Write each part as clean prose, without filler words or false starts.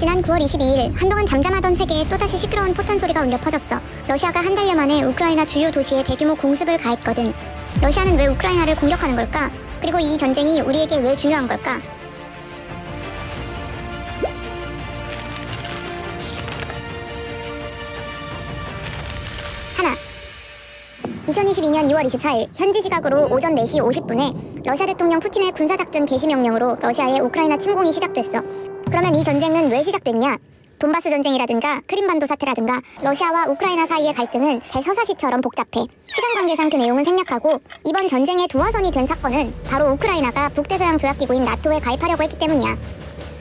지난 9월 22일 한동안 잠잠하던 세계에 또다시 시끄러운 포탄 소리가 울려 퍼졌어. 러시아가 한 달여 만에 우크라이나 주요 도시에 대규모 공습을 가했거든. 러시아는 왜 우크라이나를 공격하는 걸까? 그리고 이 전쟁이 우리에게 왜 중요한 걸까? 하나. 2022년 2월 24일 현지 시각으로 오전 4시 50분에 러시아 대통령 푸틴의 군사작전 개시 명령으로 러시아의 우크라이나 침공이 시작됐어. 그러면 이 전쟁은 왜 시작됐냐? 돈바스 전쟁이라든가 크림반도 사태라든가 러시아와 우크라이나 사이의 갈등은 대서사시처럼 복잡해. 시간 관계상 그 내용은 생략하고 이번 전쟁의 도화선이 된 사건은 바로 우크라이나가 북대서양 조약기구인 나토에 가입하려고 했기 때문이야.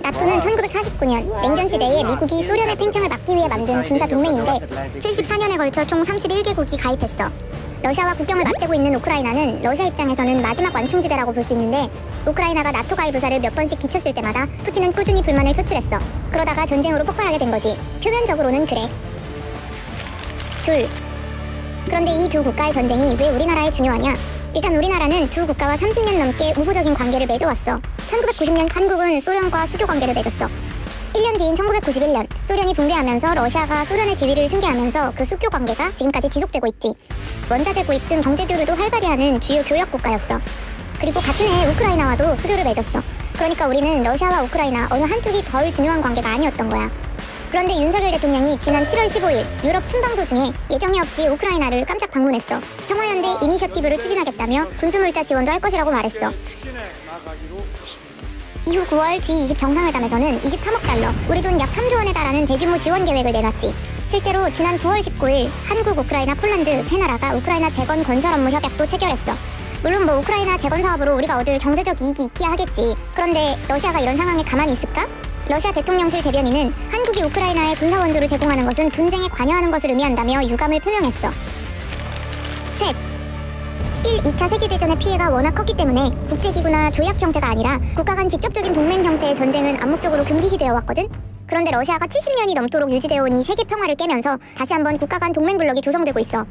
나토는 1949년 냉전 시대에 미국이 소련의 팽창을 막기 위해 만든 군사 동맹인데 74년에 걸쳐 총 31개국이 가입했어. 러시아와 국경을 맞대고 있는 우크라이나는 러시아 입장에서는 마지막 완충지대라고 볼 수 있는데 우크라이나가 나토 가입 의사를 몇 번씩 비쳤을 때마다 푸틴은 꾸준히 불만을 표출했어. 그러다가 전쟁으로 폭발하게 된 거지. 표면적으로는 그래. 둘. 그런데 이 두 국가의 전쟁이 왜 우리나라에 중요하냐? 일단 우리나라는 두 국가와 30년 넘게 우호적인 관계를 맺어왔어. 1990년 한국은 소련과 수교 관계를 맺었어. 1년 뒤인 1991년 소련이 붕괴하면서 러시아가 소련의 지위를 승계하면서 그 수교 관계가 지금까지 지속되고 있지. 원자재 구입 등 경제 교류도 활발히 하는 주요 교역 국가였어. 그리고 같은 해에 우크라이나와도 수교를 맺었어. 그러니까 우리는 러시아와 우크라이나 어느 한쪽이 덜 중요한 관계가 아니었던 거야. 그런데 윤석열 대통령이 지난 7월 15일 유럽 순방도 중에 예정이 없이 우크라이나를 깜짝 방문했어. 평화연대 이니셔티브를 추진하겠다며 군수물자 지원도 할 것이라고 말했어. 이후 9월 G20 정상회담에서는 23억 달러, 우리 돈 약 3조 원에 달하는 대규모 지원 계획을 내놨지. 실제로 지난 9월 19일 한국, 우크라이나, 폴란드 세 나라가 우크라이나 재건 건설 업무 협약도 체결했어. 물론 뭐 우크라이나 재건 사업으로 우리가 얻을 경제적 이익이 있기야 하겠지. 그런데 러시아가 이런 상황에 가만히 있을까? 러시아 대통령실 대변인은 한국이 우크라이나에 군사 원조를 제공하는 것은 분쟁에 관여하는 것을 의미한다며 유감을 표명했어. 셋. 1, 2차 세계대전의 피해가 워낙 컸기 때문에 국제기구나 조약 형태가 아니라 국가 간 직접적인 동맹 형태의 전쟁은 암묵적으로 금기시되어 왔거든? 그런데 러시아가 70년이 넘도록 유지되어 온 이 세계 평화를 깨면서 다시 한번 국가 간 동맹 블록이 조성되고 있어.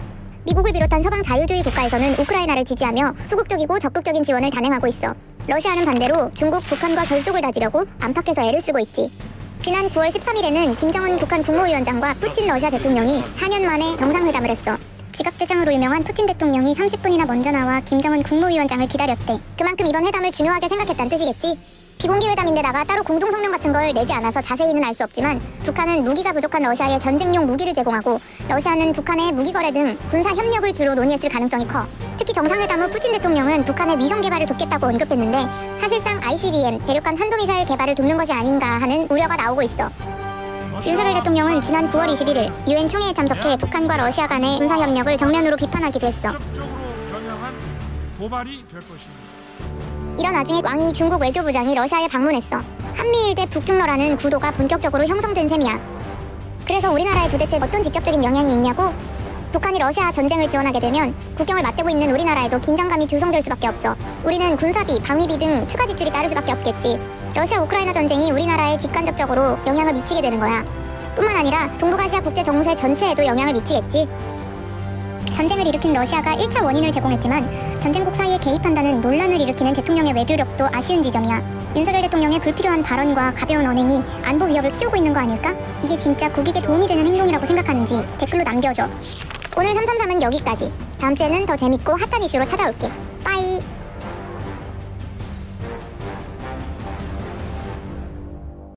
미국을 비롯한 서방 자유주의 국가에서는 우크라이나를 지지하며 소극적이고 적극적인 지원을 단행하고 있어. 러시아는 반대로 중국, 북한과 결속을 다지려고 안팎에서 애를 쓰고 있지. 지난 9월 13일에는 김정은 북한 국무위원장과 푸틴 러시아 대통령이 4년 만에 정상회담을 했어. 지각대장으로 유명한 푸틴 대통령이 30분이나 먼저 나와 김정은 국무위원장을 기다렸대. 그만큼 이번 회담을 중요하게 생각했다는 뜻이겠지? 비공개 회담인데다가 따로 공동성명 같은 걸 내지 않아서 자세히는 알 수 없지만 북한은 무기가 부족한 러시아에 전쟁용 무기를 제공하고 러시아는 북한의 무기 거래 등 군사 협력을 주로 논의했을 가능성이 커. 특히 정상회담 후 푸틴 대통령은 북한의 위성 개발을 돕겠다고 언급했는데 사실상 ICBM 대륙간 탄도미사일 개발을 돕는 것이 아닌가 하는 우려가 나오고 있어. 윤석열 대통령은 지난 9월 21일 유엔 총회에 참석해 북한과 러시아 간의 군사 협력을 정면으로 비판하기도 했어. 도발이 될 것입니다. 이런 와중에 왕이 중국 외교부장이 러시아에 방문했어. 한미일 대 북중러라는 구도가 본격적으로 형성된 셈이야. 그래서 우리나라에 도대체 어떤 직접적인 영향이 있냐고? 북한이 러시아 전쟁을 지원하게 되면 국경을 맞대고 있는 우리나라에도 긴장감이 조성될 수밖에 없어. 우리는 군사비, 방위비 등 추가 지출이 따를 수밖에 없겠지. 러시아 우크라이나 전쟁이 우리나라에 직간접적으로 영향을 미치게 되는 거야. 뿐만 아니라 동북아시아 국제 정세 전체에도 영향을 미치겠지. 전쟁을 일으킨 러시아가 1차 원인을 제공했지만 전쟁국 사이에 개입한다는 논란을 일으키는 대통령의 외교력도 아쉬운 지점이야. 윤석열 대통령의 불필요한 발언과 가벼운 언행이 안보 위협을 키우고 있는 거 아닐까? 이게 진짜 국익에 도움이 되는 행동이라고 생각하는지 댓글로 남겨줘. 오늘 333은 여기까지. 다음 주에는 더 재밌고 핫한 이슈로 찾아올게. 빠이.